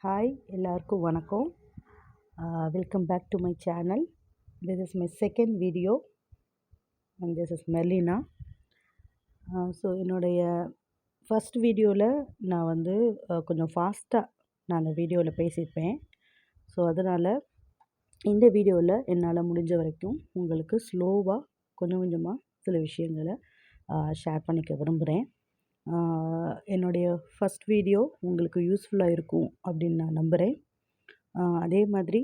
Hi, எல்லாருக்கும் வணக்கம். Welcome back to my channel. This is my second video and this is Merlina. So என்னுடைய first வீடியோவில் நான் வந்து கொஞ்சம் ஃபாஸ்ட்டாக நான் அந்த வீடியோவில் பேசியிருப்பேன். ஸோ அதனால் இந்த வீடியோவில் என்னால் முடிஞ்ச வரைக்கும் உங்களுக்கு ஸ்லோவாக கொஞ்சம் கொஞ்சமாக சில விஷயங்களை ஷேர் பண்ணிக்க விரும்புகிறேன். என்னுடைய ஃபஸ்ட் வீடியோ உங்களுக்கு யூஸ்ஃபுல்லாக இருக்கும் அப்படின்னு நான் நம்புகிறேன். அதே மாதிரி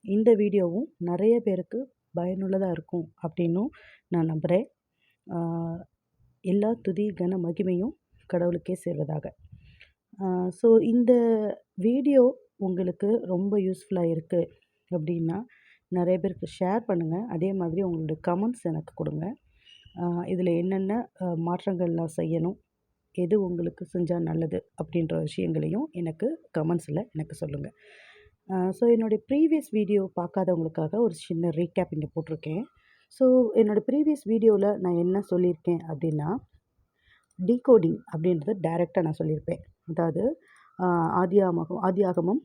இந்த வீடியோவும் நிறைய பேருக்கு பயனுள்ளதாக இருக்கும் அப்படின்னும் நான் நம்புகிறேன். எல்லா துதி கன மகிமையும் கடவுளுக்கே சேர்வதாக. ஸோ இந்த வீடியோ உங்களுக்கு ரொம்ப யூஸ்ஃபுல்லாக இருக்குது அப்படின்னா நிறைய பேருக்கு ஷேர் பண்ணுங்கள். அதே மாதிரி உங்களுடைய கமெண்ட்ஸ் எனக்கு கொடுங்க. இதில் என்னென்ன மாற்றங்கள்லாம் செய்யணும், எது உங்களுக்கு செஞ்சால் நல்லது அப்படின்ற விஷயங்களையும் எனக்கு கமெண்ட்ஸில் எனக்கு சொல்லுங்கள். ஸோ என்னுடைய ப்ரீவியஸ் வீடியோ பார்க்காதவங்களுக்காக ஒரு சின்ன ரீகேப் இங்கே போட்டிருக்கேன். ஸோ என்னோடய ப்ரீவியஸ் வீடியோவில் நான் என்ன சொல்லியிருக்கேன் அப்படின்னா, டீகோடிங் அப்படின்றத டைரெக்டாக நான் சொல்லியிருப்பேன். அதாவது ஆதியாகமம்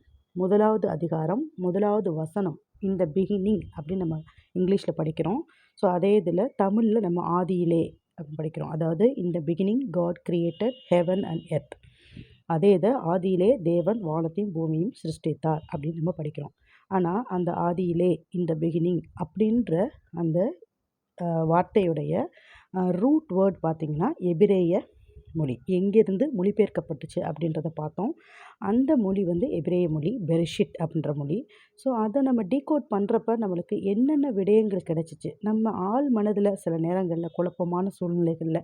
1வது அதிகாரம் 1வது வசனம், இந்த பிகினிங் அப்படின்னு நம்ம இங்கிலீஷில் படிக்கிறோம். ஸோ அதே இதில் தமிழில் நம்ம ஆதியிலே அப்படின்னு படிக்கிறோம். அதாவது இந்த beginning God created heaven and earth. அதே இதை ஆதியிலே தேவன் வானத்தையும் பூமியும் சிருஷ்டித்தார் அப்படின்னு நம்ம படிக்கிறோம். ஆனால் அந்த ஆதியிலே இந்த பிகினிங் அப்படின்ற அந்த வார்த்தையுடைய ரூட் வேர்ட் பார்த்திங்கன்னா எபிரேய மொழி, எங்கேருந்து மொழிபெயர்க்கப்பட்டுச்சு அப்படின்றத பார்த்தோம். அந்த மொழி வந்து எபிரேய மொழி, பெரிஷிட் அப்படின்ற மொழி. ஸோ அதை நம்ம டீகோட் பண்ணுறப்ப நம்மளுக்கு என்னென்ன விடயங்கள் கிடச்சிச்சு, நம்ம ஆள் மனதில் சில நேரங்களில் குழப்பமான சூழ்நிலைகளில்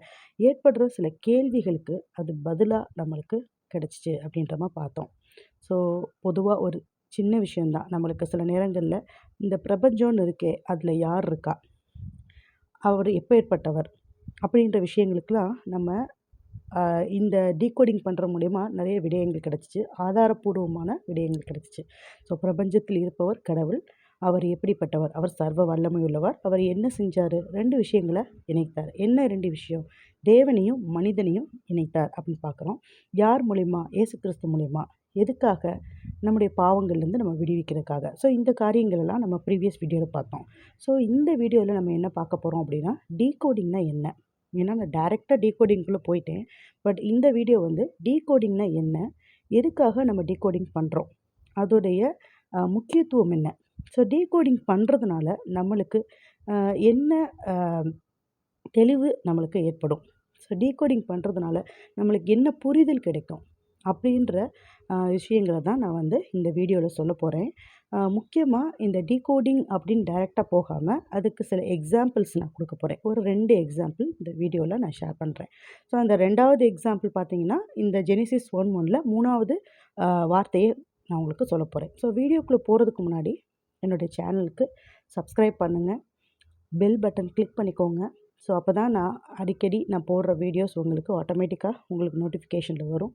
ஏற்படுற சில கேள்விகளுக்கு அது பதிலாக நம்மளுக்கு கிடச்சிச்சு அப்படின்ற மாதிரி பார்த்தோம். ஸோ பொதுவாக ஒரு சின்ன விஷயந்தான், நம்மளுக்கு சில நேரங்களில் இந்த பிரபஞ்சம்னு இருக்கே அதில் யார் இருக்கா, அவர் எப்பேற்பட்டவர் அப்படின்ற விஷயங்களுக்கெல்லாம் நம்ம இந்த டீகோடிங் பண்ணுற மூலயமா நிறைய விடயங்கள் கிடச்சிச்சு, ஆதாரபூர்வமான விடயங்கள் கிடச்சிச்சு. ஸோ பிரபஞ்சத்தில் இருப்பவர் கடவுள், அவர் எப்படிப்பட்டவர், அவர் சர்வ வல்லமை உள்ளவர், அவர் என்ன செஞ்சார், 2 விஷயங்களை இணைத்தார். என்ன 2 விஷயம்? தேவனையும் மனிதனையும் இணைத்தார் அப்படின்னு பார்க்குறோம். யார் மூலிமா? இயேசு கிறிஸ்து மூலிமா. எதுக்காக? நம்முடைய பாவங்கள்லேருந்து நம்ம விடுவிக்கிறதுக்காக. ஸோ இந்த காரியங்கள் எல்லாம் நம்ம ப்ரீவியஸ் வீடியோவில் பார்த்தோம். ஸோ இந்த வீடியோவில் நம்ம என்ன பார்க்க போகிறோம் அப்படின்னா, டீகோடிங்னா என்ன? ஏன்னா நான் டைரெக்டாக டீகோடிங்குள்ளே போயிட்டேன். பட் இந்த வீடியோ வந்து டீகோடிங்னா என்ன, எதுக்காக நம்ம டீகோடிங் பண்ணுறோம், அதோடைய முக்கியத்துவம் என்ன, ஸோ டீகோடிங் பண்ணுறதுனால நம்மளுக்கு என்ன தெளிவு நம்மளுக்கு ஏற்படும், ஸோ டீகோடிங் பண்ணுறதுனால நம்மளுக்கு என்ன புரிதல் கிடைக்கும் அப்படின்ற விஷயங்களை தான் நான் வந்து இந்த வீடியோவில் சொல்ல போகிறேன். முக்கியமாக இந்த டீகோடிங் அப்படின்னு டைரெக்டாக போகாமல் அதுக்கு சில எக்ஸாம்பிள்ஸ் நான் கொடுக்க போகிறேன். ஒரு 2 எக்ஸாம்பிள் இந்த வீடியோவில் நான் ஷேர் பண்ணுறேன். ஸோ அந்த 2வது எக்ஸாம்பிள் பார்த்திங்கன்னா, இந்த ஜெனிசிஸ் 1:1 3வது வார்த்தையை நான் உங்களுக்கு சொல்ல போகிறேன். ஸோ வீடியோக்குள்ளே போகிறதுக்கு முன்னாடி என்னுடைய சேனலுக்கு சப்ஸ்கிரைப் பண்ணுங்கள், பெல் பட்டன் கிளிக் பண்ணிக்கோங்க. ஸோ அப்போ தான் நான் போடுற வீடியோஸ் உங்களுக்கு ஆட்டோமேட்டிக்காக உங்களுக்கு நோட்டிஃபிகேஷனில் வரும்.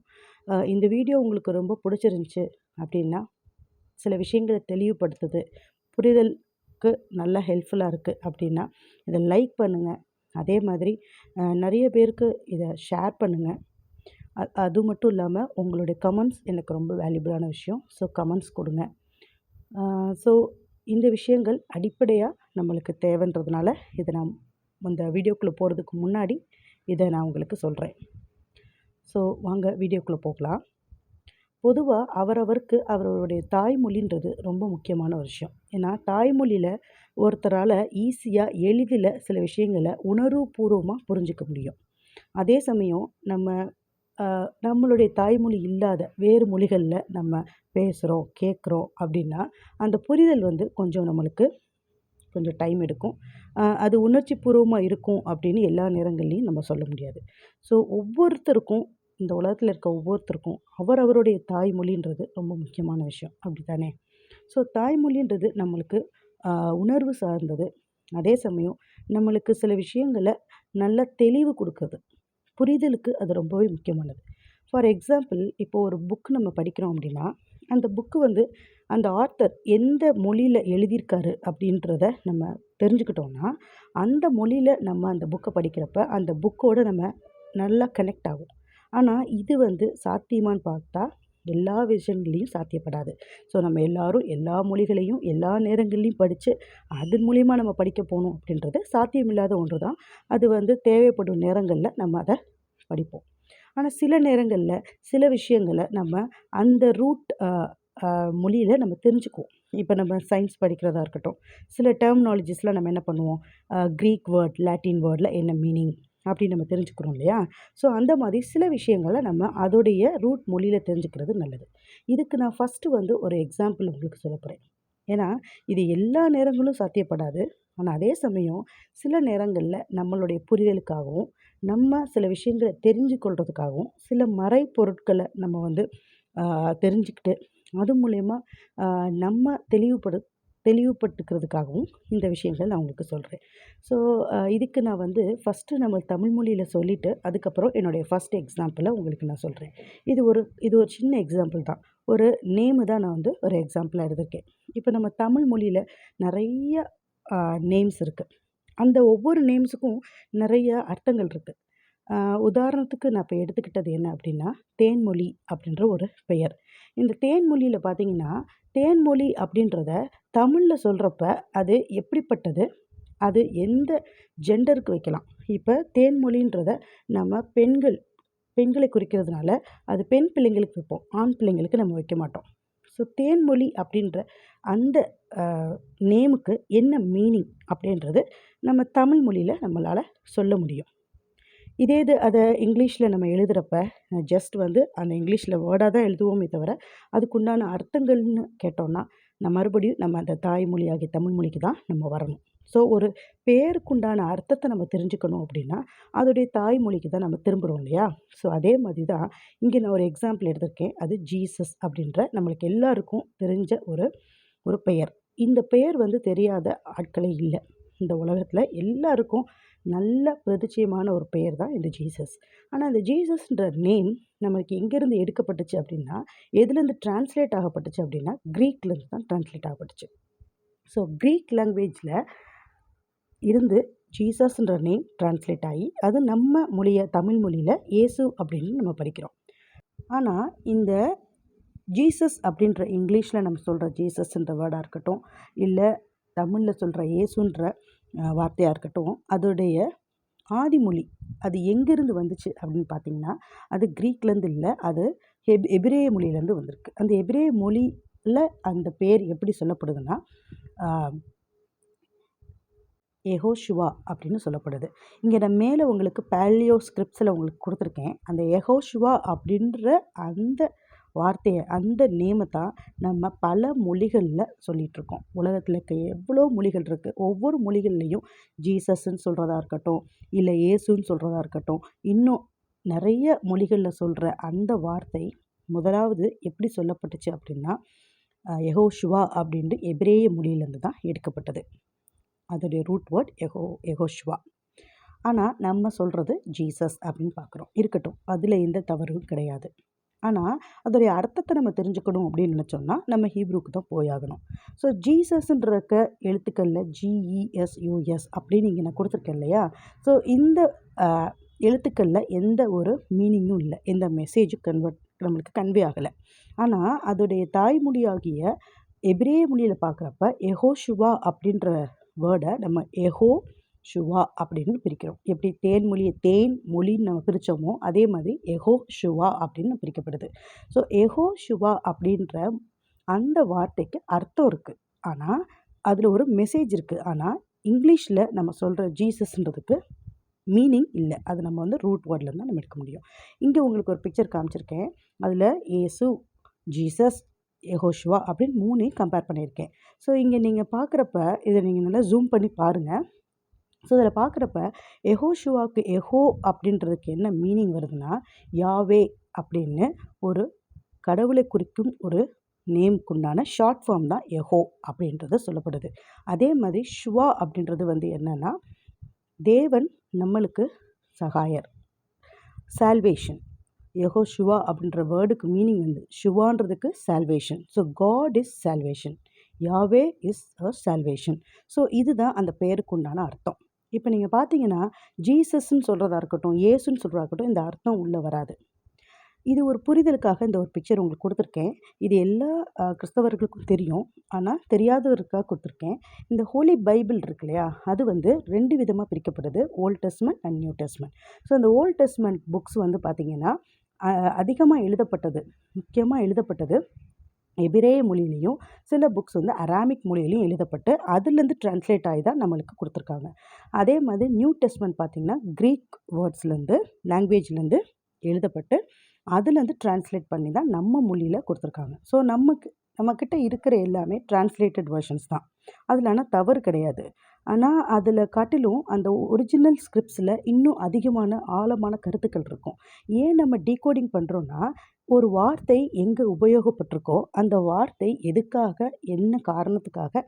இந்த வீடியோ உங்களுக்கு ரொம்ப பிடிச்சிருந்துச்சி அப்படின்னா, சில விஷயங்களை தெளிவுபடுத்துது, புரிதலுக்கு நல்லா ஹெல்ப்ஃபுல்லாக இருக்குது அப்படின்னா இதை லைக் பண்ணுங்கள். அதே மாதிரி நிறைய பேருக்கு இதை ஷேர் பண்ணுங்கள். அது மட்டும் இல்லாமல் உங்களுடைய கமெண்ட்ஸ் எனக்கு ரொம்ப வேல்யூபிளான விஷயம். ஸோ கமெண்ட்ஸ் கொடுங்க. ஸோ இந்த விஷயங்கள் அடிப்படையாக நம்மளுக்கு தேவைன்றதுனால இதை நான் இந்த வீடியோக்குள்ளே போகிறதுக்கு முன்னாடி இதை நான் உங்களுக்கு சொல்கிறேன். ஸோ வாங்க வீடியோக்குள்ளே போகலாம். பொதுவாக அவரவருக்கு அவரவருடைய தாய்மொழின்றது ரொம்ப முக்கியமான ஒரு விஷயம். ஏன்னா தாய்மொழியில் ஒருத்தரால் ஈஸியாக எளிதில் சில விஷயங்களை உணர்வுபூர்வமாக புரிஞ்சிக்க முடியும். அதே சமயம் நம்மளுடைய தாய்மொழி இல்லாத வேறு மொழிகளில் நம்ம பேசுகிறோம், கேட்குறோம் அப்படின்னா அந்த புரிதல் வந்து நம்மளுக்கு கொஞ்சம் டைம் எடுக்கும். அது உணர்ச்சி பூர்வமாக இருக்கும் அப்படின்னு எல்லா நேரங்கள்லையும் நம்ம சொல்ல முடியாது. ஸோ ஒவ்வொருத்தருக்கும், இந்த உலகத்தில் இருக்க ஒவ்வொருத்தருக்கும் அவரவருடைய தாய்மொழின்றது ரொம்ப முக்கியமான விஷயம், அப்படி தானே? ஸோ தாய்மொழின்றது நம்மளுக்கு உணர்வு சார்ந்தது. அதே சமயம் நம்மளுக்கு சில விஷயங்களை நல்ல தெளிவு கொடுக்குறது, புரிதலுக்கு அது ரொம்பவே முக்கியமானது. ஃபார் எக்ஸாம்பிள், இப்போது ஒரு புக் நம்ம படிக்கிறோம் அப்படின்னா அந்த புக்கு வந்து அந்த ஆத்தர் எந்த மொழியில் எழுதியிருக்காரு அப்படின்றத நம்ம தெரிஞ்சுக்கிட்டோன்னா அந்த மொழியில் நம்ம அந்த புக்கை படிக்கிறப்ப அந்த புக்கோடு நம்ம நல்லா கனெக்ட் ஆகும். ஆனால் இது வந்து சாத்தியமான்னு பார்த்தா எல்லா விஷயங்கள்லையும் சாத்தியப்படாது. ஸோ நம்ம எல்லாரும் எல்லா மொழிகளையும் எல்லா நேரங்கள்லையும் படித்து அதன் மூலிமா நம்ம படிக்க போகணும் அப்படின்றது சாத்தியமில்லாத ஒன்று தான். அது தேவைப்படும் நேரங்களில் நம்ம அதை படிப்போம். ஆனால் சில நேரங்களில் சில விஷயங்களை நம்ம அந்த ரூட் மொழியில் நம்ம தெரிஞ்சுக்குவோம். இப்போ நம்ம சயின்ஸ் படிக்கிறதா இருக்கட்டும், சில டெர்மினாலஜிஸ்லாம் நம்ம என்ன பண்ணுவோம், க்ரீக் வேர்ட், லாட்டின் வேர்டில் என்ன மீனிங் அப்படின்னு நம்ம தெரிஞ்சுக்கிறோம் இல்லையா? ஸோ அந்த மாதிரி சில விஷயங்களை நம்ம அதோடைய ரூட் மொழியில் தெரிஞ்சுக்கிறது நல்லது. இதுக்கு நான் ஃபஸ்ட்டு ஒரு எக்ஸாம்பிள் உங்களுக்கு சொல்ல போகிறேன். ஏன்னா இது எல்லா நேரங்களும் சாத்தியப்படாது. ஆனால் அதே சமயம் சில நேரங்களில் நம்மளுடைய புரிதலுக்காகவும் நம்ம சில விஷயங்களை தெரிஞ்சு கொள்றதுக்காகவும் சில மறைப்பொருட்களை நம்ம தெரிஞ்சுக்கிட்டு அது மூலயமா நம்ம தெளிவுபட்டுக்கிறதுக்காகவும் இந்த விஷயங்கள் நான் உங்களுக்கு சொல்கிறேன். ஸோ இதுக்கு நான் ஃபஸ்ட்டு நம்ம தமிழ் மொழியில் சொல்லிவிட்டு அதுக்கப்புறம் என்னுடைய ஃபஸ்ட் எக்ஸாம்பிளை உங்களுக்கு நான் சொல்கிறேன். இது ஒரு சின்ன எக்ஸாம்பிள் தான். ஒரு நேமு தான் நான் ஒரு எக்ஸாம்பிளாக எடுத்திருக்கேன். இப்போ நம்ம தமிழ் மொழியில் நிறைய நேம்ஸ் இருக்குது. அந்த ஒவ்வொரு நேம்ஸுக்கும் நிறைய அர்த்தங்கள் இருக்குது. உதாரணத்துக்கு நான் இப்போ எடுத்துக்கிட்டது என்ன அப்படின்னா, தேன்மொழி அப்படின்ற ஒரு பெயர். இந்த தேன்மொழியில் பார்த்தீங்கன்னா, தேன்மொழி அப்படின்றத தமிழில் சொல்கிறப்ப அது எப்படிப்பட்டது, அது எந்த ஜெண்டருக்கு வைக்கலாம். இப்போ தேன்மொழின்றத நம்ம பெண்களை குறிக்கிறதுனால அது பெண் பிள்ளைங்களுக்கு வைப்போம், ஆண் பிள்ளைங்களுக்கு நம்ம வைக்க மாட்டோம். ஸோ தேன்மொழி அப்படின்ற அந்த நேமுக்கு என்ன மீனிங் அப்படின்றது நம்ம தமிழ் மொழியில் நம்மளால் சொல்ல முடியும். இதே இது அதை இங்கிலீஷில் நம்ம எழுதுகிறப்ப ஜஸ்ட் அந்த இங்கிலீஷில் வேர்டாக தான் எழுதுவோமே தவிர அதுக்குண்டான அர்த்தங்கள்னு கேட்டோம்னா மறுபடியும் நம்ம அந்த தாய்மொழியாகிய தமிழ் மொழிக்கு தான் நம்ம வரணும். ஸோ ஒரு பேருக்குண்டான அர்த்தத்தை நம்ம தெரிஞ்சுக்கணும் அப்படின்னா அதோடைய தாய்மொழிக்கு தான் நம்ம திரும்புகிறோம் இல்லையா? ஸோ அதே மாதிரி தான் இங்கே நான் ஒரு எக்ஸாம்பிள் எடுத்திருக்கேன். அது ஜீசஸ் அப்படின்ற நம்மளுக்கு எல்லாருக்கும் தெரிஞ்ச ஒரு பெயர். இந்த பெயர் தெரியாத ஆட்களே இல்லை. இந்த உலகத்தில் எல்லாருக்கும் நல்ல பிரதிச்சயமான ஒரு பெயர் தான் இந்த ஜீசஸ். ஆனால் இந்த ஜீசஸ்ன்ற நேம் நமக்கு எங்கேருந்து எடுக்கப்பட்டுச்சு அப்படின்னா, எதுலேருந்து டிரான்ஸ்லேட் ஆகப்பட்டுச்சு அப்படின்னா க்ரீக்லேருந்து தான் டிரான்ஸ்லேட் ஆகப்பட்டுச்சு. ஸோ க்ரீக் லாங்குவேஜில் இருந்து ஜீசஸ்ன்ற நேம் டிரான்ஸ்லேட் ஆகி அது நம்ம தமிழ் மொழியில் இயேசு அப்படின்னு நம்ம படிக்கிறோம். ஆனால் இந்த ஜீசஸ் அப்படின்ற இங்கிலீஷில் நம்ம சொல்கிற ஜீசஸ்ன்ற வேர்டாக இருக்கட்டும், இல்லை தமிழில் சொல்கிற இயேசுன்ற வார்த்தையாக இருக்கட்டும், அதோடைய ஆதிமொழி அது எங்கேருந்து வந்துச்சு அப்படின்னு பார்த்திங்கன்னா, அது க்ரீக்லேருந்து இல்லை, அது எபிரேய மொழியிலேருந்து வந்திருக்கு. அந்த எபிரேய மொழியில் அந்த பேர் எப்படி சொல்லப்படுதுன்னா யெகோஷுவா அப்படின்னு சொல்லப்படுது. இங்கே நான் மேலே உங்களுக்கு பேலியோ ஸ்கிரிப்ட்ஸில் உங்களுக்கு கொடுத்துருக்கேன். அந்த யெகோஷுவா அப்படின்ற அந்த வார்த்தையை, அந்த நேமை தான் நம்ம பல மொழிகளில் சொல்லிகிட்ருக்கோம். உலகத்தில் இருக்க எவ்வளோ மொழிகள் இருக்குது. ஒவ்வொரு மொழிகள்லேயும் ஜீசஸ்ன்னு சொல்கிறதா இருக்கட்டும், இல்லை இயேசுன்னு சொல்கிறதா இருக்கட்டும், இன்னும் நிறைய மொழிகளில் சொல்கிற அந்த வார்த்தை முதலாவது எப்படி சொல்லப்பட்டுச்சு அப்படின்னா யெகோஷுவா அப்படின்ட்டு எபிரேய மொழியிலேருந்து தான் எடுக்கப்பட்டது. அதோடைய ரூட் வேர்ட் யெகோஷுவா. ஆனால் நம்ம சொல்கிறது ஜீசஸ் அப்படின்னு பார்க்குறோம். இருக்கட்டும், அதில் எந்த தவறும் கிடையாது. ஆனால் அதோடைய அர்த்தத்தை நம்ம தெரிஞ்சுக்கணும் அப்படின்னு நினச்சோம்னா நம்ம ஹீப்ரூக்கு தான் போயாகணும். ஸோ ஜீசஸ்ன்றக்க எழுத்துக்களில் GESUS அப்படின்னு இங்கே நான் கொடுத்துருக்கேன் இல்லையா? ஸோ இந்த எழுத்துக்களில் எந்த ஒரு மீனிங்கும் இல்லை, எந்த மெசேஜும் நம்மளுக்கு கன்வே ஆகலை. ஆனால் அதோடைய தாய்மொழியாகிய எபிரேய மொழியில் பார்க்குறப்ப யெகோஷுவா அப்படின்ற வேர்டை நம்ம யெகோஷுவா அப்படின்னு பிரிக்கிறோம். எப்படி தேன் மொழின்னு நம்ம பிரித்தோமோ அதே மாதிரி யெகோஷுவா அப்படின்னு பிரிக்கப்படுது. ஸோ யெகோஷுவா அப்படின்ற அந்த வார்த்தைக்கு அர்த்தம் இருக்குது, ஆனால் அதில் ஒரு மெசேஜ் இருக்குது. ஆனால் இங்கிலீஷில் நம்ம சொல்கிற ஜீசஸ்ன்றதுக்கு மீனிங் இல்லை. அது நம்ம ரூட் வேர்ட்லேருந்து தான் நம்ம எடுக்க முடியும். இங்கே உங்களுக்கு ஒரு பிக்சர் காமிச்சிருக்கேன். அதில் இயேசு, ஜீசஸ், யெகோஷுவா அப்படின்னு 3 கம்பேர் பண்ணியிருக்கேன். ஸோ இங்கே நீங்கள் பார்க்குறப்ப இதை நீங்கள் நல்லா ஜூம் பண்ணி பாருங்கள். ஸோ இதில் பார்க்குறப்ப யெகோஷுவாவுக்கு யெகோ அப்படின்றதுக்கு என்ன மீனிங் வருதுன்னா, யாவே அப்படின்னு ஒரு கடவுளை குறிக்கும் ஒரு நேமுக்குண்டான ஷார்ட் ஃபார்ம் தான் யெகோ அப்படின்றது சொல்லப்படுது. அதே மாதிரி ஷுவா அப்படின்றது என்னென்னா தேவன் நம்மளுக்கு சகாயர், சால்வேஷன். யெகோஷுவா அப்படின்ற வேர்டுக்கு மீனிங் ஷுவான்றதுக்கு salvation. So God is salvation, Yahweh is a salvation. So இதுதான் அந்த பெயருக்கு உண்டான அர்த்தம். இப்போ நீங்கள் பார்த்தீங்கன்னா ஜீசஸ்ன்னு சொல்கிறதா இருக்கட்டும், இயேசுன்னு சொல்கிறதா இருக்கட்டும், இந்த அர்த்தம் உள்ளே வராது. இது ஒரு புரிதலுக்காக இந்த ஒரு பிக்சர் உங்களுக்கு கொடுத்துருக்கேன். இது எல்லா கிறிஸ்தவர்களுக்கும் தெரியும். ஆனா தெரியாதவருக்காக கொடுத்துருக்கேன். இந்த ஹோலி பைபிள் இருக்கு இல்லையா? அது வந்து 2 விதமா பிரிக்கப்படுது. Old testament and new testament. So அந்த ஓல்ட் டெஸ்டமென்ட் புக்ஸ் வந்து பார்த்தீங்கன்னா, அதிகமா எழுதப்பட்டது, முக்கியமா எழுதப்பட்டது எபிரேய மொழியிலயும், சில புக்ஸ் வந்து அராமிக் மொழியிலயும் எழுதப்பட்டு, அதுலேருந்து டிரான்ஸ்லேட் ஆகி தான் நம்மளுக்கு கொடுத்துருக்காங்க. அதே மாதிரி நியூ டெஸ்டமென்ட் பார்த்தீங்கன்னா, கிரீக் வேர்ட்ஸ்லேருந்து லாங்குவேஜ்லேருந்து எழுதப்பட்டு, அதுலேருந்து டிரான்ஸ்லேட் பண்ணி தான் நம்ம மொழியில கொடுத்துருக்காங்க. ஸோ நம்மக்கிட்ட இருக்கிற எல்லாமே டிரான்ஸ்லேட்டட் வெர்ஷன்ஸ் தான். அதில் ஆனால் தவறு கிடையாது. ஆனால் அதில் காட்டிலும் அந்த ஒரிஜினல் ஸ்கிரிப்ட்ஸில் இன்னும் அதிகமான ஆழமான கருத்துக்கள் இருக்கும். ஏன் நம்ம டீகோடிங் பண்ணுறோன்னா, ஒரு வார்த்தை எங்கே உபயோகப்பட்டிருக்கோ, அந்த வார்த்தை எதுக்காக, என்ன காரணத்துக்காக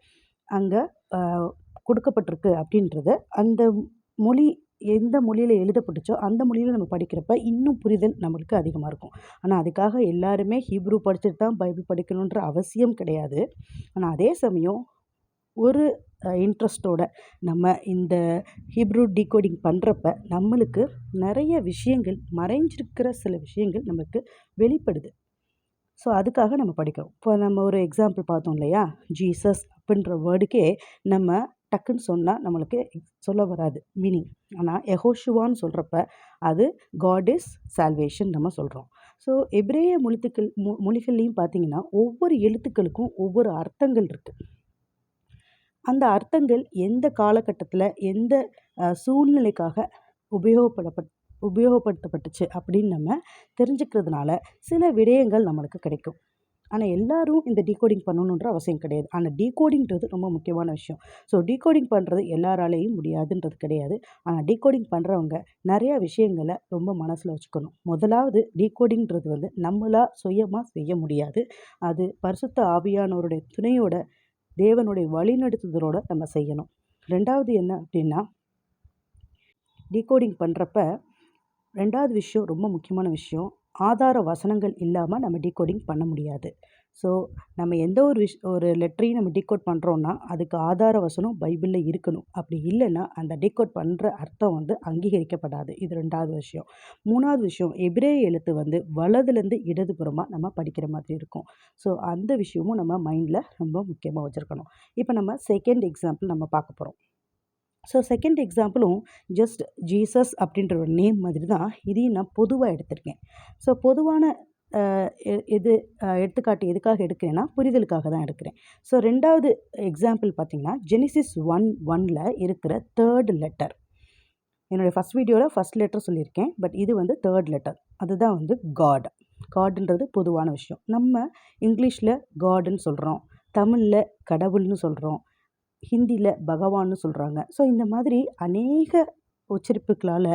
அங்கே கொடுக்கப்பட்டிருக்கு அப்படின்றத, அந்த மொழி எந்த மொழியில எழுதப்பட்டுச்சோ, அந்த மொழியில நம்ம படிக்கிறப்ப இன்னும் புரிதல் நம்மளுக்கு அதிகமாக இருக்கும். ஆனால் அதுக்காக எல்லாருமே ஹீப்ரு படிச்சுட்டு தான் பைபிள் படிக்கணுன்ற அவசியம் கிடையாது. ஆனால் அதே சமயம் ஒரு இன்ட்ரெஸ்ட்டோட நம்ம இந்த ஹீப்ரு டீகோடிங் பண்ணுறப்ப, நம்மளுக்கு நிறைய விஷயங்கள், மறைஞ்சிருக்கிற சில விஷயங்கள் நமக்கு வெளிப்படுது. ஸோ அதுக்காக நம்ம படிக்கிறோம். இப்போ நம்ம ஒரு எக்ஸாம்பிள் பார்த்தோம் இல்லையா? ஜீசஸ் அப்படின்ற வேர்டுக்கே நம்ம டக்குன்னு சொன்னால் நம்மளுக்கு சொல்ல வராது மீனிங். ஆனால் யெகோஷுவான்னு சொல்கிறப்ப அது காட் இஸ் சால்வேஷன் நம்ம சொல்கிறோம். ஸோ எபிரேய மொழிகள்லையும் பார்த்தீங்கன்னா, ஒவ்வொரு எழுத்துக்களுக்கும் ஒவ்வொரு அர்த்தங்கள் இருக்குது. அந்த அர்த்தங்கள் எந்த காலகட்டத்தில், எந்த சூழ்நிலைக்காக உபயோகப்படுத்தப்பட்டுச்சு அப்படின்னு நம்ம தெரிஞ்சுக்கிறதுனால சில விடயங்கள் நம்மளுக்கு கிடைக்கும். ஆனால் எல்லாரும் இந்த டீகோடிங் பண்ணணுன்ற அவசியம் கிடையாது. ஆனால் டீகோடிங்கிறது ரொம்ப முக்கியமான விஷயம். ஸோ டீகோடிங் பண்ணுறது எல்லாராலேயும் முடியாதுன்றது கிடையாது. ஆனால் டீகோடிங் பண்ணுறவங்க நிறையா விஷயங்களை ரொம்ப மனசில் வச்சுக்கணும். முதலாவது, டீகோடிங்கிறது வந்து நம்மளா சுயமாக செய்ய முடியாது. அது பரிசுத்த ஆவியானவருடைய துணையோட, தேவனுடைய வழிநடத்துதலோட நம்ம செய்யணும். 2வது என்ன அப்படின்னா, டீகோடிங் பண்ணுறப்ப 2வது விஷயம், ரொம்ப முக்கியமான விஷயம், ஆதார வசனங்கள் இல்லாமல் நம்ம டீகோடிங் பண்ண முடியாது. ஸோ நம்ம எந்த ஒரு லெட்டரையும் நம்ம டீகோட் பண்ணுறோன்னா, அதுக்கு ஆதார வசனம் பைபிளில் இருக்கணும். அப்படி இல்லைன்னா அந்த டீகோட் பண்ணுற அர்த்தம் வந்து அங்கீகரிக்கப்படாது. இது 2வது விஷயம். 3வது விஷயம், எபிரேய எழுத்து வந்து வலதுலேருந்து இடதுபுறமாக நம்ம படிக்கிற மாதிரி இருக்கும். ஸோ அந்த விஷயமும் நம்ம மைண்டில் ரொம்ப முக்கியமாக வச்சுருக்கணும். இப்போ நம்ம செகண்ட் எக்ஸாம்பிள் நம்ம பார்க்க போகிறோம். ஸோ செகண்ட் எக்ஸாம்பிளும் ஜஸ்ட் ஜீசஸ் அப்படின்ற ஒரு நேம் மாதிரி தான். இதையும் நான் பொதுவாக எடுத்திருக்கேன். ஸோ பொதுவான எடுத்துக்காட்டு எதுக்காக எடுக்கிறேன்னா, புரிதலுக்காக தான் எடுக்கிறேன். ஸோ 2வது எக்ஸாம்பிள் பார்த்தீங்கன்னா, ஜெனிசிஸ் 1:1ல் இருக்கிற 3rd லெட்டர். என்னுடைய ஃபஸ்ட் வீடியோவில் ஃபஸ்ட் லெட்டர் சொல்லியிருக்கேன். பட் இது வந்து 3rd லெட்டர். அதுதான் வந்து காட். காடுன்றது பொதுவான விஷயம். நம்ம இங்கிலீஷில் காடுன்னு சொல்கிறோம், தமிழில் கடவுள்னு சொல்கிறோம், ஹிந்தியில் பகவான்னு சொல்கிறாங்க. ஸோ இந்த மாதிரி அநேக உச்சரிப்புகளால்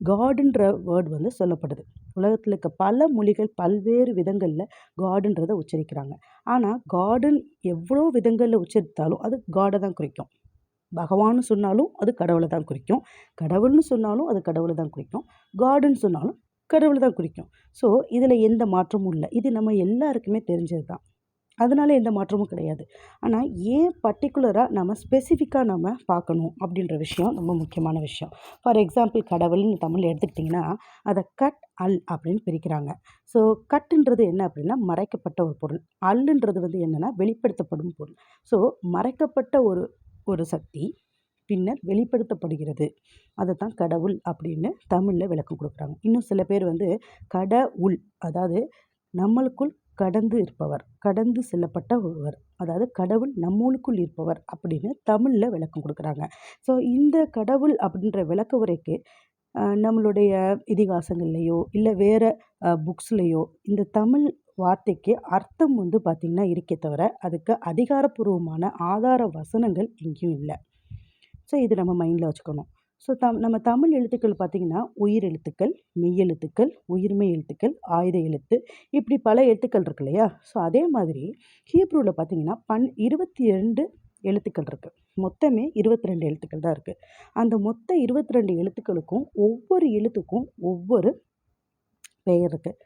காடுன்ற வேர்ட் வந்து சொல்லப்படுது. உலகத்தில் இருக்க பல மொழிகள் பல்வேறு விதங்களில் காடுன்றதை உச்சரிக்கிறாங்க. ஆனால் காடுன்னு எவ்வளோ விதங்களில் உச்சரித்தாலும் அது காடை தான் குறிக்கும். பகவான்னு சொன்னாலும் அது கடவுளை தான் குறிக்கும். கடவுள்னு சொன்னாலும் அது கடவுளை தான் குறிக்கும். காடுன்னு சொன்னாலும் கடவுளை தான் குறிக்கும். ஸோ இதில் எந்த மாற்றமும் இல்லை. இது நம்ம எல்லாருக்குமே தெரிஞ்சது தான். அதனால எந்த மாற்றமும் கிடையாது. ஆனால் ஏன் பர்ட்டிகுலராக நம்ம ஸ்பெசிஃபிக்காக நம்ம பார்க்கணும் அப்படின்ற விஷயம் ரொம்ப முக்கியமான விஷயம். ஃபார் எக்ஸாம்பிள், கடவுள்னு தமிழில் எடுத்துக்கிட்டிங்கன்னா, அதை கட், அல் அப்படின்னு பிரிக்கிறாங்க. ஸோ கட்டுன்றது என்ன அப்படின்னா, மறைக்கப்பட்ட ஒரு பொருள். அல்லுன்றது வந்து என்னென்னா, வெளிப்படுத்தப்படும் பொருள். ஸோ மறைக்கப்பட்ட ஒரு சக்தி பின்னர் வெளிப்படுத்தப்படுகிறது. அதை தான் கடவுள் அப்படின்னு தமிழில் விளக்கம் கொடுக்குறாங்க. இன்னும் சில பேர் வந்து கடவுள், அதாவது நம்மளுக்குள் கடந்து இருப்பவர், கடந்து செல்லப்பட்ட ஒருவர், அதாவது கடவுள் நம்மளுக்குள் இருப்பவர் அப்படின்னு தமிழில் விளக்கம் கொடுக்குறாங்க. ஸோ இந்த கடவுள் அப்படின்ற விளக்க உரைக்கு நம்மளுடைய இதிகாசங்கள்லேயோ இல்லை வேறு புக்ஸ்லேயோ இந்த தமிழ் வார்த்தைக்கு அர்த்தம் வந்து பார்த்திங்கன்னா இருக்கே தவிர, அதுக்கு அதிகாரப்பூர்வமான ஆதார வசனங்கள் எங்கேயும் இல்லை. ஸோ இது நம்ம மைண்டில் வச்சுக்கணும். ஸோ நம்ம தமிழ் எழுத்துக்கள் பார்த்திங்கன்னா, உயிர் எழுத்துக்கள், மெய் எழுத்துக்கள், உயிர்மெய் எழுத்துக்கள், ஆயுத எழுத்து, இப்படி பல எழுத்துக்கள் இருக்கு இல்லையா? ஸோ அதே மாதிரி ஹீப்ருவில் பார்த்திங்கன்னா 22 எழுத்துக்கள் இருக்குது. மொத்தமே 22 எழுத்துக்கள் தான் இருக்குது. அந்த மொத்த 22 எழுத்துக்களுக்கும் ஒவ்வொரு எழுத்துக்கும் ஒவ்வொரு பெயர் இருக்குது.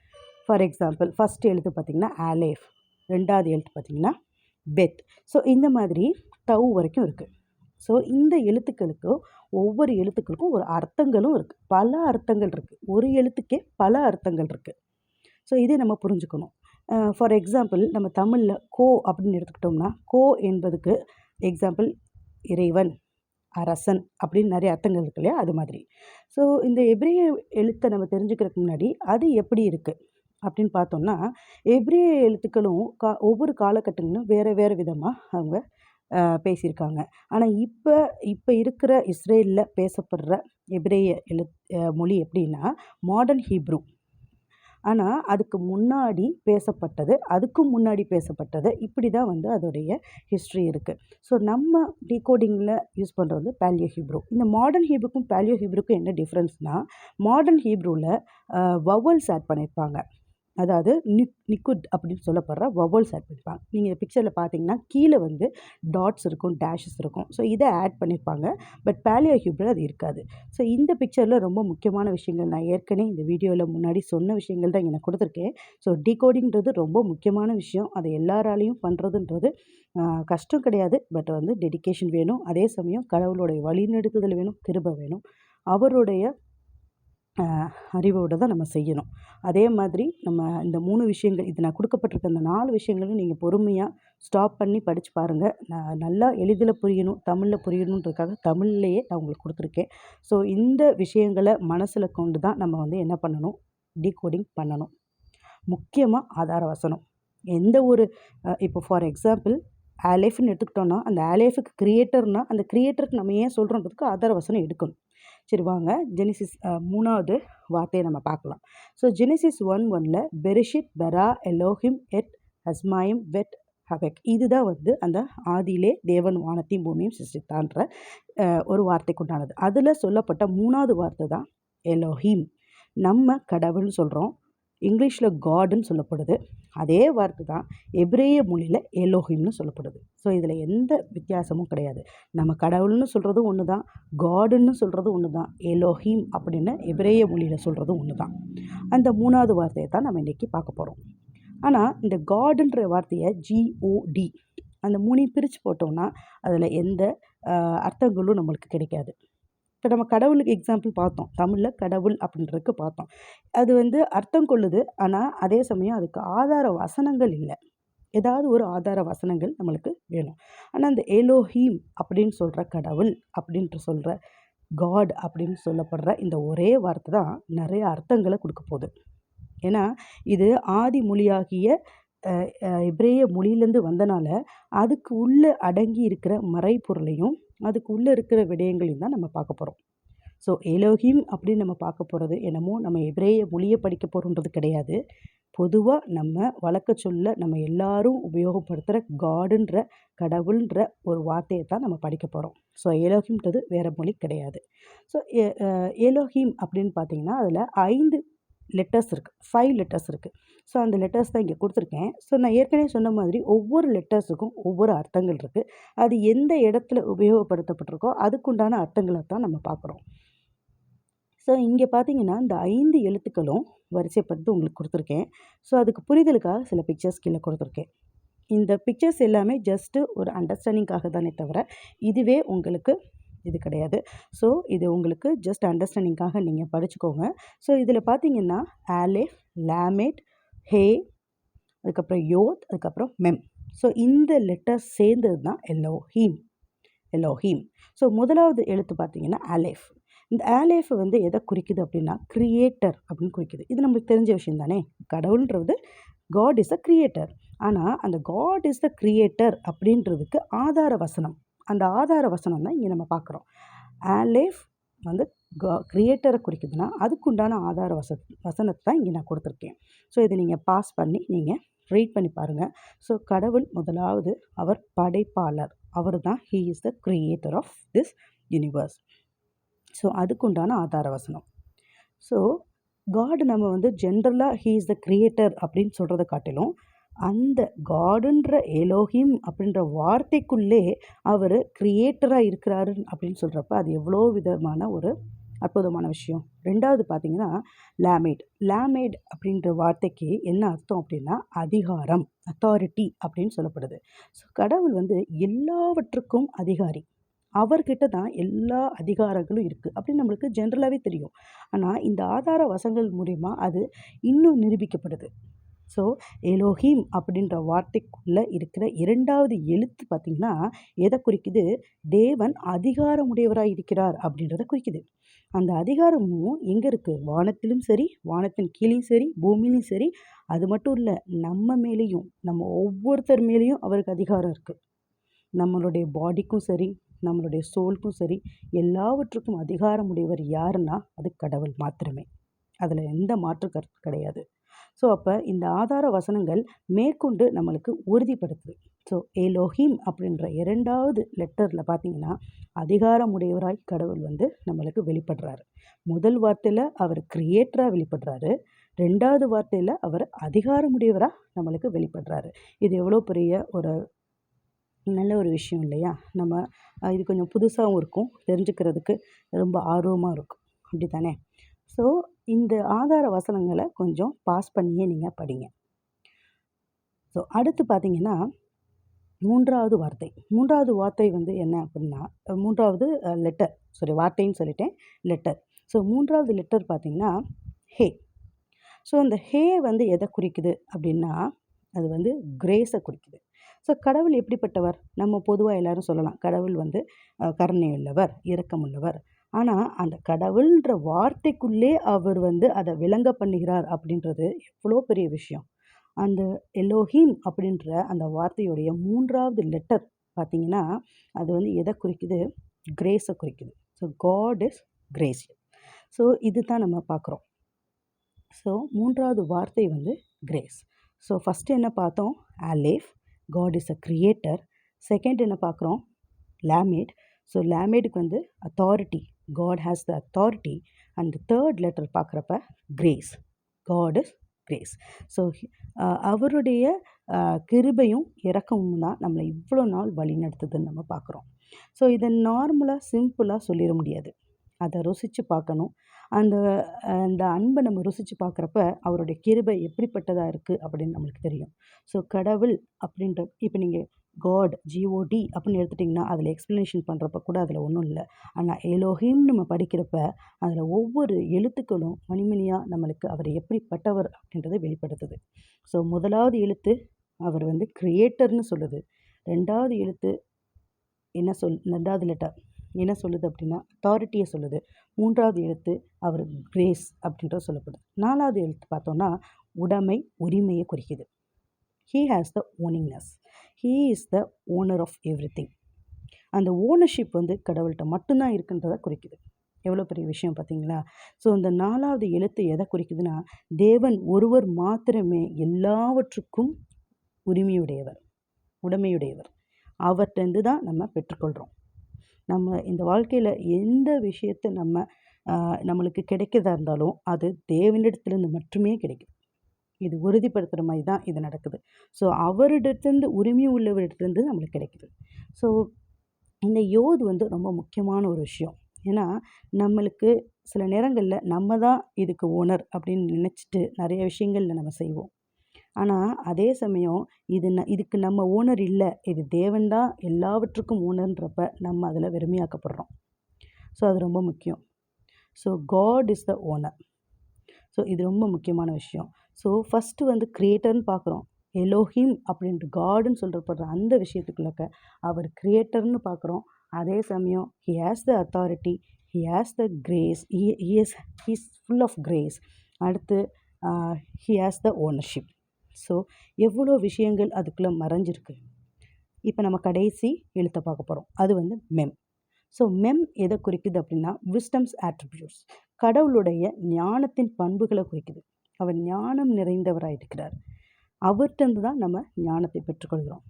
ஃபார் எக்ஸாம்பிள், ஃபஸ்ட் எழுத்து பார்த்திங்கன்னா ஆலேஃப், 2வது எழுத்து பார்த்திங்கன்னா பெத். ஸோ இந்த மாதிரி டவ் வரைக்கும் இருக்குது. ஸோ இந்த எழுத்துக்களுக்கும் ஒவ்வொரு எழுத்துக்களுக்கும் ஒரு அர்த்தங்களும் இருக்குது. பல அர்த்தங்கள் இருக்குது. ஒரு எழுத்துக்கே பல அர்த்தங்கள் இருக்குது. ஸோ இதை நம்ம புரிஞ்சுக்கணும். ஃபார் எக்ஸாம்பிள் நம்ம தமிழில் கோ அப்படின்னு எடுத்துக்கிட்டோம்னா, கோ என்பதுக்கு எக்ஸாம்பிள் இறைவன், அரசன் அப்படின்னு நிறைய அர்த்தங்கள் இருக்கு இல்லையா, அது மாதிரி. ஸோ இந்த எபிரேய எழுத்தை நம்ம தெரிஞ்சுக்கிறதுக்கு முன்னாடி அது எப்படி இருக்குது அப்படின்னு பார்த்தோம்னா, எபிரேய எழுத்துக்களும் ஒவ்வொரு காலகட்டங்களிலும் வேறு வேறு விதமாக அவங்க பேசியிருக்காங்க. ஆனால் இப்போ இருக்கிற இஸ்ரேலில் பேசப்படுற எபிரேய மொழி எப்படின்னா மாடர்ன் ஹீப்ரூ. ஆனால் அதுக்கும் முன்னாடி பேசப்பட்டது இப்படி தான் வந்து அதோடைய ஹிஸ்ட்ரி இருக்குது. ஸோ நம்ம டீகோடிங்கில் யூஸ் பண்ணுறது வந்து பேலியோ ஹீப்ரூ. இந்த மாடர்ன் ஹீப்ரூக்கும் பேலியோ ஹீப்ரூக்கும் என்ன டிஃப்ரென்ஸ்னால், மாடர்ன் ஹீப்ரூவில் வவல்ஸ் ஆட் பண்ணியிருப்பாங்க. அதாவது நிக்குட் அப்படின்னு சொல்லப்படுற வவல்ஸ் ஆட் பண்ணியிருப்பாங்க. நீங்கள் இந்த பிக்சரில் பார்த்தீங்கன்னா கீழே வந்து டாட்ஸ் இருக்கும், டேஷஸ் இருக்கும். ஸோ இதை ஆட் பண்ணியிருப்பாங்க. பட் பேலியோ ஹீப்ரூவில் அது இருக்காது. ஸோ இந்த பிக்சரில் ரொம்ப முக்கியமான விஷயங்கள் நான் ஏற்கனவே இந்த வீடியோவில் முன்னாடி சொன்ன விஷயங்கள் தான் இங்கே நான் கொடுத்துருக்கேன். ஸோ டீகோடிங்கிறது ரொம்ப முக்கியமான விஷயம். அதை எல்லாராலையும் பண்ணுறதுன்றது கஷ்டம் கிடையாது. பட் வந்து டெடிகேஷன் வேணும். அதே சமயம் கடவுளுடைய வழிநடத்துதல் வேணும், கிருபை வேணும். அவருடைய அறிவோடு தான் நம்ம செய்யணும். அதே மாதிரி நம்ம இந்த 3 விஷயங்கள், இது நான் கொடுக்கப்பட்டிருக்க அந்த 4 விஷயங்களும் நீங்கள் பொறுமையாக ஸ்டாப் பண்ணி படித்து பாருங்கள். நான் நல்லா எளிதில் புரியணும், தமிழில் புரியணுன்றதுக்காக தமிழ்லேயே நான் உங்களுக்கு கொடுத்துருக்கேன். ஸோ இந்த விஷயங்களை மனசில் கொண்டு தான் நம்ம வந்து என்ன பண்ணணும், டீகோடிங் பண்ணணும். முக்கியமாக ஆதார வசனம். எந்த ஒரு இப்போ ஃபார் எக்ஸாம்பிள் ஆலேஃப்னு எடுத்துக்கிட்டோன்னா, அந்த ஆலேஃபுக்கு கிரியேட்டர்னால் அந்த கிரியேட்டருக்கு நம்ம ஏன் சொல்கிறோன்றதுக்கு ஆதார வசனம் எடுக்கணும். சரி வாங்க, ஜெனிசிஸ் 3வது வார்த்தையை நம்ம பார்க்கலாம். ஸோ ஜெனிசிஸ் 1:1 பெரிஷித் பெரா எலோஹிம் எட் ஹஸ்மாயிம் வெட் ஹபெக். இதுதான் வந்து அந்த ஆதியிலே தேவன் வானத்தையும் பூமியும் சிருஷ்டித்தான்ற ஒரு வார்த்தைக்கு உண்டானது. அதில் சொல்லப்பட்ட 3வது வார்த்தை தான் எலோஹிம். நம்ம கடவுள்னு சொல்கிறோம், இங்கிலீஷில் காடுன்னு சொல்லப்படுது. அதே வார்த்தை தான் எபிரேய மொழியில் எலோஹிம்னு சொல்லப்படுது. ஸோ இதில் எந்த வித்தியாசமும் கிடையாது. நம்ம கடவுள்னு சொல்கிறதும் ஒன்று தான், காடுன்னு சொல்கிறதும் ஒன்று தான், எலோஹிம் அப்படின்னு எபிரேய மொழியில் சொல்கிறதும் ஒன்று தான். அந்த 3வது வார்த்தையை தான் நம்ம இன்றைக்கி பார்க்க போகிறோம். ஆனால் இந்த காடுன்ற வார்த்தையை GOD அந்த 3 பிரித்து போட்டோம்னா அதில் எந்த அர்த்தங்களும் நம்மளுக்கு கிடைக்காது. இப்போ நம்ம கடவுளுக்கு எக்ஸாம்பிள் பார்த்தோம், தமிழில் கடவுள் அப்படின்றதுக்கு பார்த்தோம். அது வந்து அர்த்தம் கொள்ளுது, ஆனால் அதே சமயம் அதுக்கு ஆதார வசனங்கள் இல்லை. ஏதாவது ஒரு ஆதார வசனங்கள் நம்மளுக்கு வேணும். ஆனால் அந்த எலோஹீம் அப்படின்னு சொல்கிற கடவுள் அப்படின்ட்டு சொல்கிற காட் அப்படின்னு சொல்லப்படுற இந்த ஒரே வார்த்தை தான் நிறைய அர்த்தங்களை கொடுக்க போகுது. ஏன்னா இது ஆதி மொழியாகிய எபிரேய மொழியிலேருந்து வந்தனால அதுக்கு உள்ளே அடங்கி இருக்கிற மறைப்பொருளையும் அதுக்கு உள்ளே இருக்கிற விடயங்களையும் தான் நம்ம பார்க்க போகிறோம். ஸோ எலோஹிம் அப்படின்னு நம்ம பார்க்க போகிறது என்னமோ நம்ம எபிரேய மொழியை படிக்க போகிறோன்றது கிடையாது. பொதுவாக நம்ம வழக்க சொல்ல நம்ம எல்லாரும் உபயோகப்படுத்துகிற காடுன்ற கடவுள்ன்ற ஒரு வார்த்தையை தான் நம்ம படிக்க போகிறோம். ஸோ எலோஹிம்ன்றது வேறு மொழி கிடையாது. ஸோ எலோஹிம் அப்படின்னு பார்த்தீங்கன்னா அதில் 5 லெட்டர்ஸ் இருக்குது, 5 லெட்டர்ஸ் இருக்குது. ஸோ அந்த லெட்டர்ஸ் தான் இங்கே கொடுத்துருக்கேன். ஸோ நான் ஏற்கனவே சொன்ன மாதிரி ஒவ்வொரு லெட்டர்ஸுக்கும் ஒவ்வொரு அர்த்தங்கள் இருக்குது. அது எந்த இடத்துல உபயோகப்படுத்தப்பட்டிருக்கோ அதுக்குண்டான அர்த்தங்களை தான் நம்ம பார்க்குறோம். ஸோ இங்கே பார்த்தீங்கன்னா இந்த 5 எழுத்துக்களும் வரிசைப்படுத்தி உங்களுக்கு கொடுத்துருக்கேன். ஸோ அதுக்கு புரிதலுக்காக சில பிக்சர்ஸ் கீழே கொடுத்துருக்கேன். இந்த பிக்சர்ஸ் எல்லாமே ஜஸ்ட்டு ஒரு அண்டர்ஸ்டாண்டிங்காக தானே தவிர இதுவே உங்களுக்கு இது கிடையாது. ஸோ இது உங்களுக்கு ஜஸ்ட் அண்டர்ஸ்டாண்டிங்காக நீங்கள் படிச்சுக்கோங்க. ஸோ இதில் பார்த்தீங்கன்னா ஆலேஃப், லாமேட், ஹே, அதுக்கப்புறம் யோத், அதுக்கப்புறம் மெம். ஸோ இந்த லெட்டர் சேர்ந்தது தான் எலோஹீம். ஸோ முதலாவது எழுத்து பார்த்தீங்கன்னா ஆலேஃப். இந்த ஆலேஃப் வந்து எதை குறிக்குது அப்படின்னா கிரியேட்டர் அப்படின்னு குறிக்குது. இது நம்மளுக்கு தெரிஞ்ச விஷயம் தானே. கடவுள்ன்றது காட் இஸ் அ கிரியேட்டர். ஆனால் அந்த காட் இஸ் த கிரியேட்டர் அப்படின்றதுக்கு ஆதார வசனம், அந்த ஆதார வசனம் தான் இங்கே நம்ம பார்க்குறோம். ஆலேஃப் வந்து கிரியேட்டரை குறிக்குதுன்னா அதுக்குண்டான ஆதார வசனத்தை தான் இங்கே நான் கொடுத்துருக்கேன். ஸோ இதை நீங்கள் பாஸ் பண்ணி நீங்கள் ரீட் பண்ணி பாருங்கள். ஸோ கடவுள் முதலாவது அவர் படைப்பாளர், அவர் தான் he is the creator of this universe. So அதுக்குண்டான ஆதார வசனம். ஸோ காட் நம்ம வந்து ஜென்ரலாக ஹீ இஸ் த கிரியேட்டர் அப்படின்னு சொல்கிறத காட்டிலும் அந்த காடுன்ற எலோஹிம் அப்படின்ற வார்த்தைக்குள்ளே அவர் கிரியேட்டராக இருக்கிறாரு அப்படின்னு சொல்கிறப்ப அது எவ்வளோ விதமான ஒரு அற்புதமான விஷயம். 2வது பார்த்தீங்கன்னா லாமேட் அப்படின்ற வார்த்தைக்கு என்ன அர்த்தம் அப்படின்னா அதிகாரம், அத்தாரிட்டி அப்படின்னு சொல்லப்படுது. ஸோ கடவுள் வந்து எல்லாவற்றுக்கும் அதிகாரி. அவர்கிட்ட தான் எல்லா அதிகாரங்களும் இருக்குது அப்படின்னு நம்மளுக்கு ஜென்ரலாகவே தெரியும். ஆனால் இந்த ஆதார வசங்கள் மூலிமா அது இன்னும் நிரூபிக்கப்படுது. ஸோ எலோஹிம் அப்படின்ற வார்த்தைக்குள்ளே இருக்கிற 2வது எழுத்து பார்த்திங்கன்னா எதை குறிக்குது? தேவன் அதிகாரமுடையவராக இருக்கிறார் அப்படின்றத குறிக்குது. அந்த அதிகாரமும் எங்கே இருக்குது? வானத்திலும் சரி, வானத்தின் கீழேயும் சரி, பூமியிலும் சரி. அது மட்டும் இல்லை, நம்ம மேலேயும், நம்ம ஒவ்வொருத்தர் மேலேயும் அவருக்கு அதிகாரம் இருக்குது. நம்மளுடைய பாடிக்கும் சரி, நம்மளுடைய சோலுக்கும் சரி, எல்லாவற்றுக்கும் அதிகாரமுடையவர் யாருன்னா அது கடவுள் மாத்திரமே. அதில் எந்த மாற்று கருத்து கிடையாது. ஸோ அப்போ இந்த ஆதார வசனங்கள் மேற்கொண்டு நம்மளுக்கு உறுதிப்படுத்துது. ஸோ எலோஹிம் அப்படின்ற 2வது லெட்டரில் பார்த்தீங்கன்னா அதிகாரமுடையவராய் கடவுள் நம்மளுக்கு வெளிப்படுறாரு. முதல் வார்த்தையில் அவர் கிரியேட்டராக வெளிப்படுறாரு. 2வது வார்த்தையில் அவர் அதிகாரமுடையவராக நம்மளுக்கு வெளிப்படுறாரு. இது எவ்வளோ பெரிய ஒரு நல்ல ஒரு விஷயம் இல்லையா? நம்ம இது கொஞ்சம் புதுசாகவும் இருக்கும், தெரிஞ்சுக்கிறதுக்கு ரொம்ப ஆர்வமாக இருக்கும். அப்படி தானே? ஸோ இந்த ஆதார வசனங்களை கொஞ்சம் பாஸ் பண்ணியே நீங்கள் படிங்க. ஸோ அடுத்து பார்த்தீங்கன்னா 3வது வார்த்தை. 3வது வார்த்தை என்ன அப்படின்னா 3வது லெட்டர், வார்த்தைன்னு சொல்லிட்டேன், லெட்டர். ஸோ 3வது லெட்டர் பார்த்தீங்கன்னா ஹே. ஸோ அந்த ஹே எதை குறிக்குது அப்படின்னா அது கிரேஸை குறிக்குது. ஸோ கடவுள் எப்படிப்பட்டவர்? நம்ம பொதுவாக எல்லாரும் சொல்லலாம், கடவுள் கருணையுள்ளவர், இரக்கமுள்ளவர். ஆனால் அந்த கடவுள்ன்ற வார்த்தைக்குள்ளே அவர் அதை விளங்க பண்ணுகிறார் அப்படின்றது எவ்வளோ பெரிய விஷயம். அந்த எலோஹிம் அப்படின்ற அந்த வார்த்தையுடைய 3வது லெட்டர் பார்த்தீங்கன்னா அது எதை குறிக்குது? கிரேஸை குறிக்குது. So God is grace. So இது தான் நம்ம பார்க்குறோம். ஸோ 3வது வார்த்தை கிரேஸ். ஸோ ஃபஸ்ட்டு என்ன பார்த்தோம்? Aleph, God is a creator. Second என்ன பார்க்குறோம்? லாமேட். ஸோ லாமேடுக்கு authority, God has the authority. And third letter பார்க்குறப்ப grace, God is grace. So அவருடைய கிருபையும் இரக்கமும் தான் நம்மளை இவ்வளோ நாள் வழி நடத்துதுன்னு நம்ம பார்க்குறோம். ஸோ இதை நார்மலாக சிம்பிளாக சொல்லிட முடியாது, அதை ருசித்து பார்க்கணும். அந்த அந்த அன்பை நம்ம ருசித்து பார்க்குறப்ப அவருடைய கிருபை எப்படிப்பட்டதாக இருக்குது அப்படின்னு நம்மளுக்கு தெரியும். ஸோ கடவுள் அப்படின்ற இப்போ நீங்கள் காட், ஜிஓடி அப்படின்னு எடுத்துட்டிங்கன்னா அதில் எக்ஸ்ப்ளனேஷன் பண்ணுறப்ப கூட அதில் ஒன்றும் இல்லை. ஆனால் எலோஹிம்னு நம்ம படிக்கிறப்ப அதில் ஒவ்வொரு எழுத்துக்களும் மணிமணியாக நம்மளுக்கு அவர் எப்படிப்பட்டவர் அப்படின்றத வெளிப்படுத்துது. ஸோ முதலாவது எழுத்து அவர் கிரியேட்டர்னு சொல்லுது. 2வது எழுத்து என்ன 2வது லெட்டர் என்ன சொல்லுது அப்படின்னா அத்தாரிட்டியை சொல்லுது. 3வது எழுத்து அவர் கிரேஸ் அப்படின்ற சொல்லப்படுது. 4வது எழுத்து பார்த்தோன்னா உடைமை, உரிமையை குறிக்குது. He has the owningness, he is the owner of everything. அந்த ஓனர்ஷிப் கடவுள்கிட்ட மட்டும்தான் இருக்குன்றதை குறிக்குது. எவ்வளோ பெரிய விஷயம் பார்த்தீங்களா? ஸோ இந்த 4வது எழுத்து எதை குறிக்குதுன்னா தேவன் ஒருவர் மாத்திரமே எல்லாவற்றுக்கும் உரிமையுடையவர், உடைமையுடையவர். அவர்கிட்டருந்து தான் நம்ம பெற்றுக்கொள்கிறோம். நம்ம இந்த வாழ்க்கையில் எந்த விஷயத்தை நம்மளுக்கு கிடைக்கிறதா இருந்தாலும் அது தேவனிடத்துலேருந்து மட்டுமே கிடைக்குது. இது உறுதிப்படுத்துகிற மாதிரி தான் இது நடக்குது. ஸோ அவரிடத்துலேருந்து, உரிமை உள்ளவரிடத்துலேருந்து நம்மளுக்கு கிடைக்குது. ஸோ இந்த யோது ரொம்ப முக்கியமான ஒரு விஷயம். ஏன்னா நம்மளுக்கு சில நேரங்களில் நம்ம தான் இதுக்கு ஓனர் அப்படின்னு நினச்சிட்டு நிறைய விஷயங்களில் நம்ம செய்வோம். ஆனால் அதே சமயம் இதுக்கு நம்ம ஓனர் இல்லை, இது தேவன் தான் எல்லாவற்றுக்கும் ஓனர்ன்றப்ப நம்ம அதில் வெறுமையாக்கப்படுறோம். ஸோ அது ரொம்ப முக்கியம். So God is the owner. So இது ரொம்ப முக்கியமான விஷயம். ஸோ ஃபஸ்ட்டு கிரியேட்டர்னு பார்க்குறோம். எலோஹிம் அப்படின்ட்டு காடுன்னு சொல்கிறப்படுற அந்த விஷயத்துக்குள்ளக்க அவர் கிரியேட்டர்னு பார்க்குறோம். அதே சமயம் he has the authority, he has the grace, he's full of grace. அடுத்து he has the ownership. So எவ்வளோ விஷயங்கள் அதுக்குள்ளே மறைஞ்சிருக்கு. இப்போ நம்ம கடைசி எழுத்தை பார்க்க போகிறோம். அது மெம். ஸோ மெம் எதை குறிக்குது அப்படின்னா விஸ்டம்ஸ் ஆட்ரிபியூட்ஸ், கடவுளுடைய ஞானத்தின் பண்புகளை குறிக்குது. அவர் ஞானம் நிறைந்தவராக இருக்கிறார். அவர்கிட்டருந்து தான் நம்ம ஞானத்தை பெற்றுக்கொள்கிறோம்.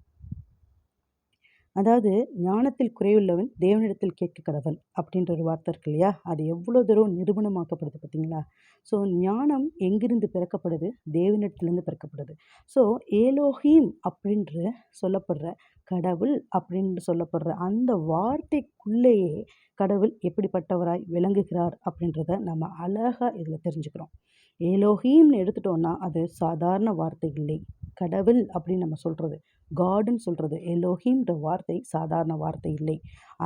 அதாவது ஞானத்தில் குறைவுள்ளவன் தேவனிடத்தில் கேட்க கடவன் அப்படின்ற ஒரு வார்த்தை இருக்கு இல்லையா? அது எவ்வளோ தூரம் நிரூபணமாக்கப்படுது பார்த்தீங்களா? ஸோ ஞானம் எங்கிருந்து பிறக்கப்படுது? தேவனிடத்துலேருந்து பிறக்கப்படுது. ஸோ ஏலோஹீம் அப்படின்ற சொல்லப்படுற கடவுள் அப்படின்னு சொல்லப்படுற அந்த வார்த்தைக்குள்ளேயே கடவுள் எப்படிப்பட்டவராய் விளங்குகிறார் அப்படின்றத நம்ம அழகாக இதில் தெரிஞ்சுக்கிறோம். ஏலோஹீம்னு எடுத்துட்டோன்னா அது சாதாரண வார்த்தை இல்லை. கடவுள் அப்படின்னு நம்ம சொல்கிறது காடுன்னு சொல்கிறது எலோஹிம்ன்ற வார்த்தை சாதாரண வார்த்தை இல்லை.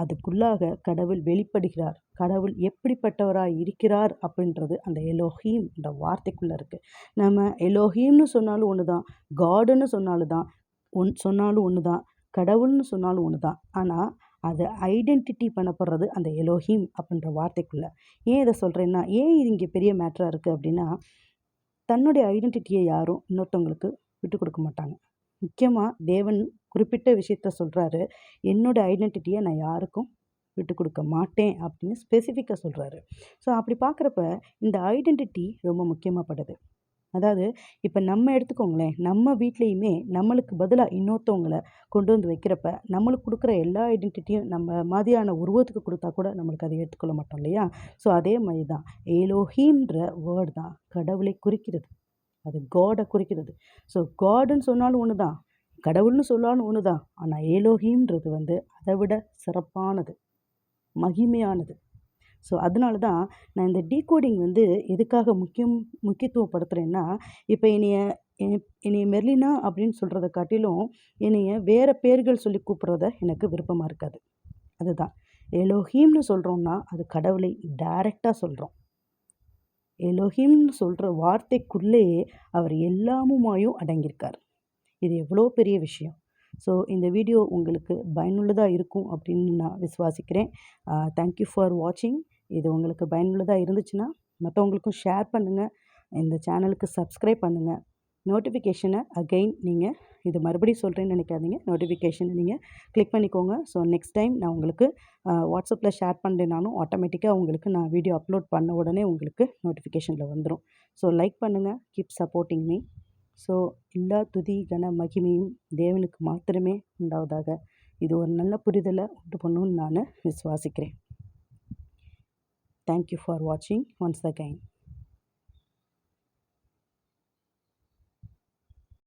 அதுக்குள்ளாக கடவுள் வெளிப்படுகிறார். கடவுள் எப்படிப்பட்டவராக இருக்கிறார் அப்படின்றது அந்த எலோஹிம்ன்ற வார்த்தைக்குள்ளே இருக்குது. நம்ம எலோஹிம்னு சொன்னாலும் ஒன்று தான், காடுன்னு சொன்னாலும் ஒன்று தான், கடவுள்னு சொன்னாலும் ஒன்று தான். ஆனால் அதை ஐடென்டிட்டி பண்ணப்படுறது அந்த எலோஹிம் அப்படின்ற வார்த்தைக்குள்ளே. ஏன் இதை சொல்கிறேன்னா, ஏன் இது இங்கே பெரிய மேட்டராக இருக்குது அப்படின்னா, தன்னுடைய ஐடென்டிட்டியை யாரும் இன்னொருத்தவங்களுக்கு விட்டு கொடுக்க மாட்டாங்க. முக்கியமாக தேவன் குறிப்பிட்ட விஷயத்த சொல்கிறாரு, என்னோட ஐடென்டிட்டியை நான் யாருக்கும் விட்டு கொடுக்க மாட்டேன் அப்படின்னு ஸ்பெசிஃபிக்காக சொல்கிறாரு. ஸோ அப்படி பார்க்குறப்ப இந்த ஐடென்டிட்டி ரொம்ப முக்கியமாகப்படுது. அதாவது இப்போ நம்ம எடுத்துக்கோங்களேன், நம்ம வீட்லேயுமே நம்மளுக்கு பதிலாக இன்னொருத்தவங்கள கொண்டு வந்து வைக்கிறப்ப நம்மளுக்கு கொடுக்குற எல்லா ஐடென்டிட்டியும் நம்ம மாதிரியான உருவத்துக்கு கொடுத்தா கூட நம்மளுக்கு அதை எடுத்துக்கொள்ள மாட்டோம் இல்லையா? ஸோ அதே மாதிரி தான் ஏலோஹிம்ன்ற வேர்டு தான் கடவுளை குறிக்கிறது. அது காடை குறிக்கிறது. ஸோ காடுன்னு சொன்னாலும் ஒன்று தான், கடவுள்னு சொன்னாலும் ஒன்று தான். ஆனால் ஏலோஹிம்ன்றது அதை விட சிறப்பானது, மகிமையானது. ஸோ அதனால தான் நான் இந்த டீகோடிங் எதுக்காக முக்கியத்துவப்படுத்துகிறேன்னா, இப்போ என்னைய மெர்லினா அப்படின்னு சொல்கிறத காட்டிலும் என்னைய வேறு பேர்கள் சொல்லி கூப்பிட்றத எனக்கு விருப்பமாக இருக்காது. அதுதான் எலோஹிம்னு சொல்கிறோம்னா அது கடவுளை டைரெக்டாக சொல்கிறோம். எலோஹிம்னு சொல்கிற வார்த்தைக்குள்ளேயே அவர் எல்லாமுமாயும் அடங்கியிருக்கார். இது எவ்வளோ பெரிய விஷயம். ஸோ இந்த வீடியோ உங்களுக்கு பயனுள்ளதாக இருக்கும் அப்படின்னு நான் விசுவாசிக்கிறேன். தேங்க்யூ ஃபார் வாட்சிங். இது உங்களுக்கு பயனுள்ளதாக இருந்துச்சுன்னா மற்றவங்களுக்கும் ஷேர் பண்ணுங்கள். இந்த சேனலுக்கு சப்ஸ்கிரைப் பண்ணுங்கள். நோட்டிஃபிகேஷனை அகெயின் நீங்கள் இது மறுபடியும் சொல்கிறேன்னு நினைக்காதீங்க. நோட்டிஃபிகேஷனை நீங்கள் கிளிக் பண்ணிக்கோங்க. ஸோ நெக்ஸ்ட் டைம் நான் உங்களுக்கு வாட்ஸ்அப்பில் ஷேர் பண்ணுறேனாலும் ஆட்டோமேட்டிக்காக உங்களுக்கு நான் வீடியோ அப்லோட் பண்ண உடனே உங்களுக்கு நோட்டிஃபிகேஷனில் வந்துடும். ஸோ லைக் பண்ணுங்கள். Keep supporting me. ஸோ எல்லா துதி கன மகிமையும் தேவனுக்கு மாத்திரமே உண்டாவதாக. இது ஒரு நல்ல புரிதலை உண்டு பண்ணணும்னு நான் விசுவாசிக்கிறேன். தேங்க்யூ ஃபார் வாட்சிங் ஒன்ஸ் அகைன்.